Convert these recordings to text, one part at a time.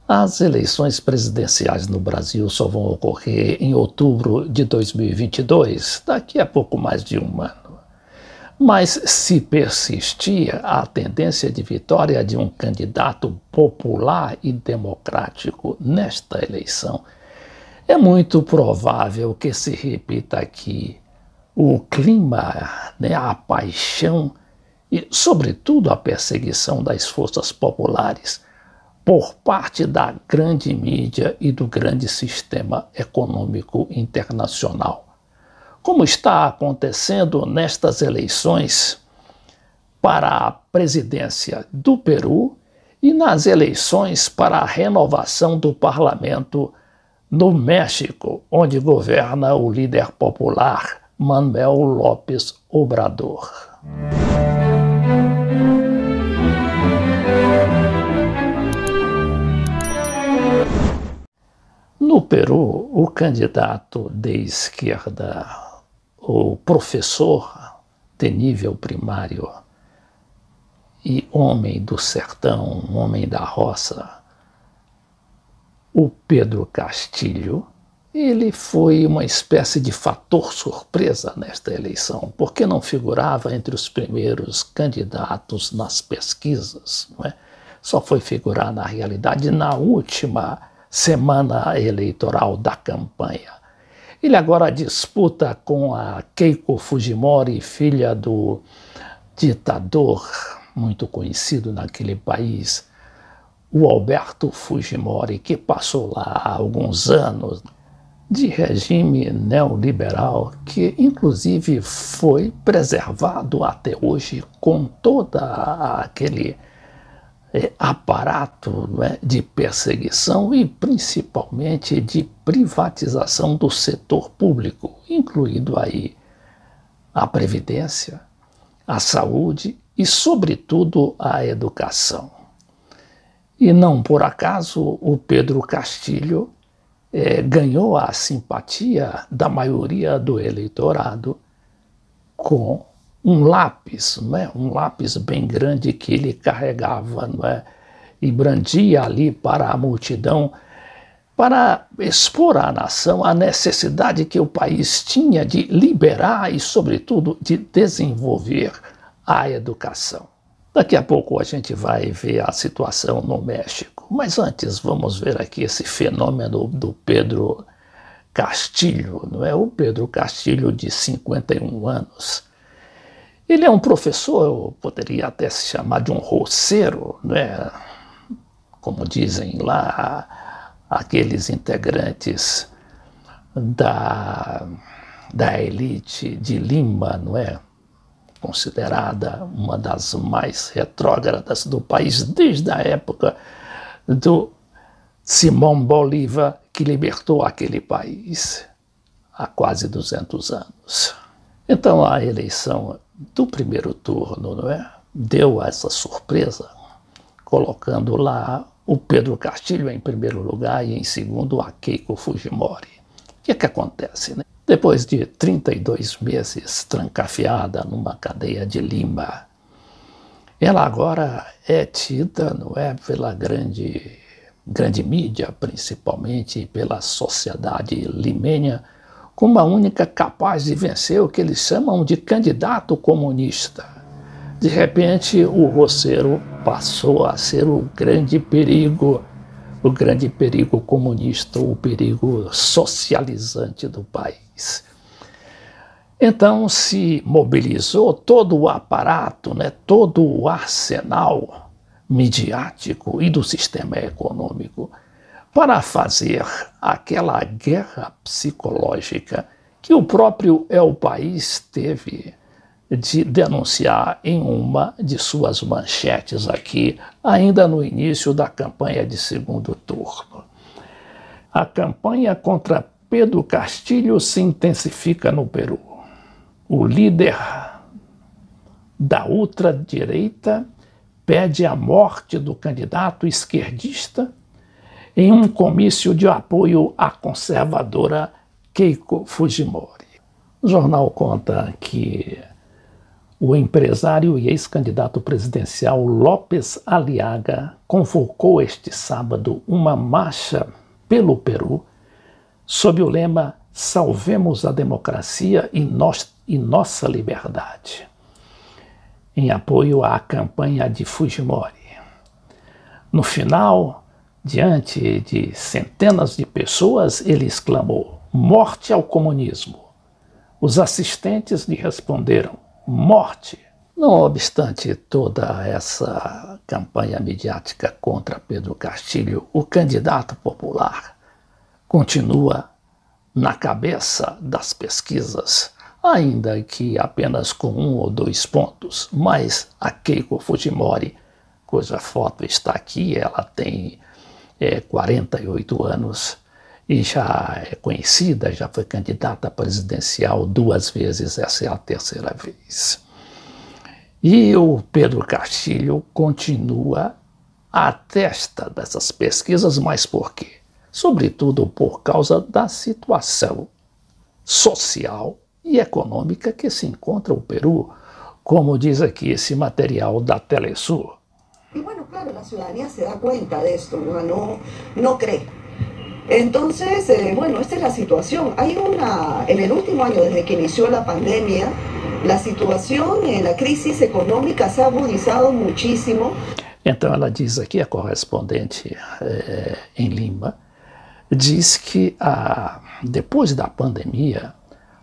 As eleições presidenciais no Brasil só vão ocorrer em outubro de 2022, daqui a pouco mais de um ano. Mas se persistir a tendência de vitória de um candidato popular e democrático nesta eleição, é muito provável que se repita aqui o clima, a paixão e, sobretudo, a perseguição das forças populares por parte da grande mídia e do grande sistema econômico internacional, como está acontecendo nestas eleições para a presidência do Peru e nas eleições para a renovação do parlamento no México, onde governa o líder popular Manuel López Obrador. No Peru, o candidato de esquerda, o professor de nível primário e homem do sertão, homem da roça, o Pedro Castillo, ele foi uma espécie de fator surpresa nesta eleição, porque não figurava entre os primeiros candidatos nas pesquisas, não é? Só foi figurar na realidade na última semana eleitoral da campanha. Ele agora disputa com a Keiko Fujimori, filha do ditador muito conhecido naquele país, o Alberto Fujimori, que passou lá há alguns anos, de regime neoliberal, que inclusive foi preservado até hoje com todo aquele aparato, de perseguição e principalmente de privatização do setor público, incluindo aí a previdência, a saúde e, sobretudo, a educação. E não por acaso o Pedro Castillo ganhou a simpatia da maioria do eleitorado com um lápis, um lápis bem grande que ele carregava, e brandia ali para a multidão, para expor à nação a necessidade que o país tinha de liberar e, sobretudo, de desenvolver a educação. Daqui a pouco a gente vai ver a situação no México, mas antes vamos ver aqui esse fenômeno do Pedro Castillo, o Pedro Castillo, de 51 anos. Ele é um professor, eu poderia até se chamar de um roceiro, como dizem lá aqueles integrantes da elite de Lima, considerada uma das mais retrógradas do país desde a época do Simão Bolívar, que libertou aquele país há quase 200 anos. Então a eleição do primeiro turno deu essa surpresa, colocando lá o Pedro Castillo em primeiro lugar e em segundo a Keiko Fujimori. O que é que acontece, Depois de 32 meses trancafiada numa cadeia de Lima, ela agora é tida, pela grande mídia, principalmente pela sociedade limenha, como a única capaz de vencer o que eles chamam de candidato comunista. De repente, o roceiro passou a ser o grande perigo comunista, o perigo socializante do país. Então se mobilizou todo o aparato, todo o arsenal midiático e do sistema econômico para fazer aquela guerra psicológica que o próprio El País teve de denunciar em uma de suas manchetes aqui, ainda no início da campanha de segundo turno. A campanha contra Pedro Castillo se intensifica no Peru. O líder da ultradireita pede a morte do candidato esquerdista em um comício de apoio à conservadora Keiko Fujimori. O jornal conta que o empresário e ex-candidato presidencial López Aliaga convocou este sábado uma marcha pelo Peru sob o lema "Salvemos a democracia e nossa liberdade", em apoio à campanha de Fujimori. No final, diante de centenas de pessoas, ele exclamou: "Morte ao comunismo!". Os assistentes lhe responderam: "Morte!". Não obstante toda essa campanha midiática contra Pedro Castilho, o candidato popular continua na cabeça das pesquisas, ainda que apenas com 1 ou 2 pontos. Mas a Keiko Fujimori, cuja foto está aqui, ela tem 48 anos e já é conhecida, já foi candidata presidencial 2 vezes, essa é a 3ª vez. E o Pedro Castilho continua à testa dessas pesquisas, mas por quê? Sobretudo por causa da situação social e econômica que se encontra o Peru, como diz aqui esse material da Telesur. Y bueno, claro, la ciudadanía se da cuenta de esto, no cree. Entonces, bueno, esta es la situación. En el último año, desde que inició la pandemia, la situación, la crisis económica se ha agudizado muchísimo. Então ela diz aqui, a correspondente em Lima, diz que depois da pandemia,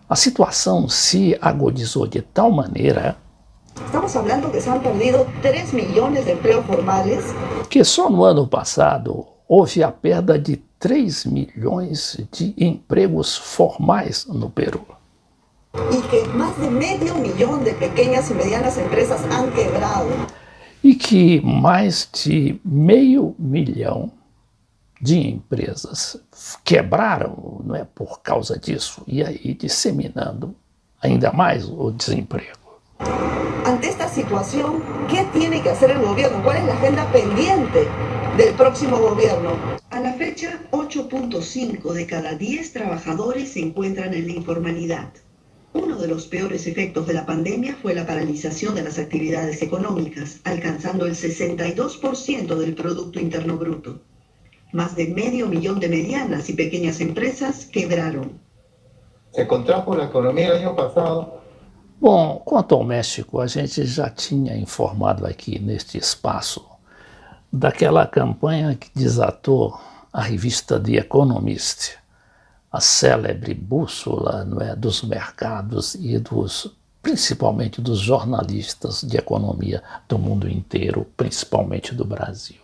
a situação se agudizou de tal maneira Estamos hablando que se han perdido 3 millones de empleos formales. Que só no ano passado houve a perda de 3 milhões de empregos formais no Peru. Y que más de medio millón de pequeñas y medianas empresas han quebrado. E que mais de 500 mil de empresas quebraram, não é, por causa disso, e aí disseminando ainda mais o desemprego. Ante esta situación, ¿qué tiene que hacer el gobierno? ¿Cuál es la agenda pendiente del próximo gobierno? A la fecha, 8.5 de cada 10 trabajadores se encuentran en la informalidad. Uno de los peores efectos de la pandemia fue la paralización de las actividades económicas, alcanzando el 62% del Producto Interno Bruto. Más de medio millón de medianas y pequeñas empresas quebraron. Se contrajo la economía el año pasado. Bom, quanto ao México, a gente já tinha informado aqui neste espaço daquela campanha que desatou a revista The Economist, a célebre bússola, não é, dos mercados e principalmente dos jornalistas de economia do mundo inteiro, principalmente do Brasil.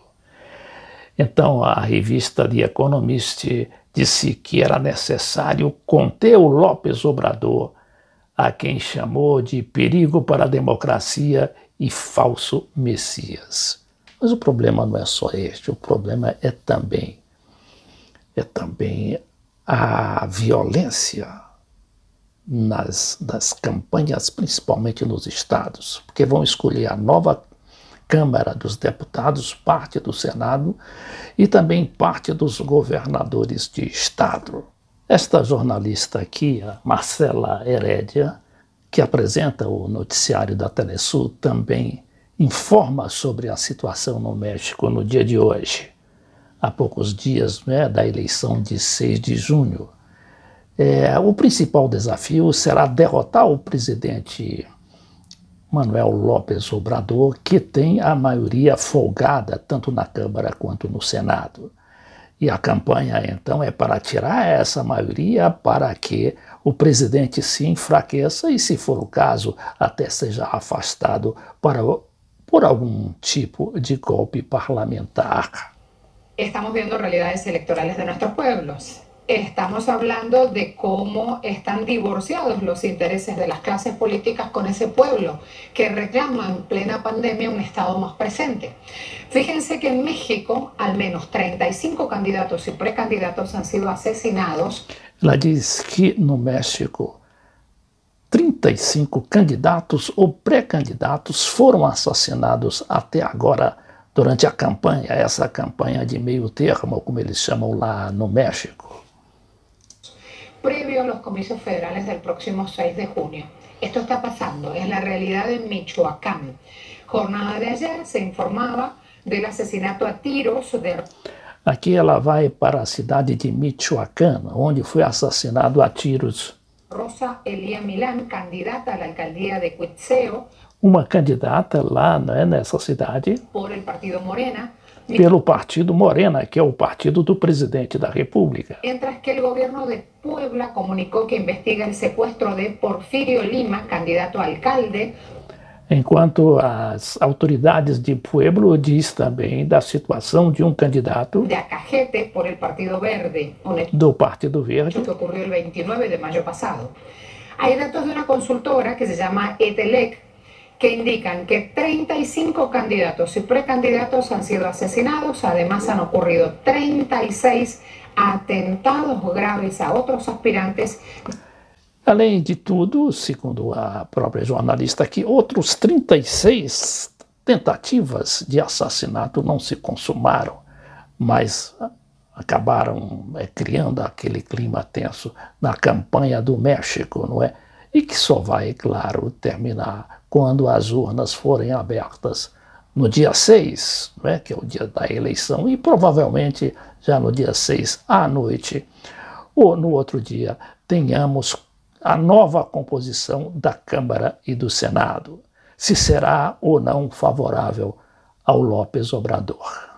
Então, a revista The Economist disse que era necessário conter o López Obrador, a quem chamou de perigo para a democracia e falso messias. Mas o problema não é só este, o problema é também a violência nas campanhas, principalmente nos estados, porque vão escolher a nova Câmara dos Deputados, parte do Senado e também parte dos governadores de estado. Esta jornalista aqui, a Marcela Herédia, que apresenta o noticiário da Telesur, também informa sobre a situação no México no dia de hoje, há poucos dias, né, da eleição de 6 de junho. O principal desafio será derrotar o presidente Manuel López Obrador, que tem a maioria folgada tanto na Câmara quanto no Senado. E a campanha, então, é para tirar essa maioria para que o presidente se enfraqueça e, se for o caso, até seja afastado por algum tipo de golpe parlamentar. Estamos viendo realidades electorales de nuestros pueblos. Estamos hablando de cómo están divorciados los intereses de las clases políticas con ese pueblo que reclama en plena pandemia un Estado más presente. Fíjense que en México al menos 35 candidatos y precandidatos han sido asesinados. Ela diz que no México 35 candidatos ou pré-candidatos foram assassinados até agora durante a campanha, essa campanha de meio termo, como eles chamam lá no México. Previo a los los comicios federales del próximo 6 de junio. Esto está pasando, es la realidad en Michoacán. Jornada de ayer se informaba del asesinato a tiros de... Aqui ela vai para a cidade de Michoacán, onde foi assassinado a tiros Rosa Elía Milán, candidata a la alcaldía de Cuitzeo, uma candidata lá, né, nessa cidade, por el partido Morena, pelo partido Morena, que é o partido do presidente da República. mientras que el gobierno de Puebla comunicó que investiga el secuestro de Porfirio Lima, candidato a alcalde, Enquanto as autoridades de Pueblo diz também da situação de um candidato de Acajete por el Partido Verde, un hecho do Partido Verde, que ocurrió el 29 de mayo pasado. Hay datos de una consultora que se llama Etelec que indican que 35 candidatos y precandidatos han sido asesinados. Además han ocurrido 36 atentados graves a otros aspirantes. Além de tudo, segundo a própria jornalista aqui, outros 36 tentativas de assassinato não se consumaram, mas acabaram criando aquele clima tenso na campanha do México, não é? E que só vai, claro, terminar quando as urnas forem abertas no dia 6, não é? Que é o dia da eleição, e provavelmente já no dia 6 à noite, ou no outro dia, tenhamos a nova composição da Câmara e do Senado, se será ou não favorável ao López Obrador.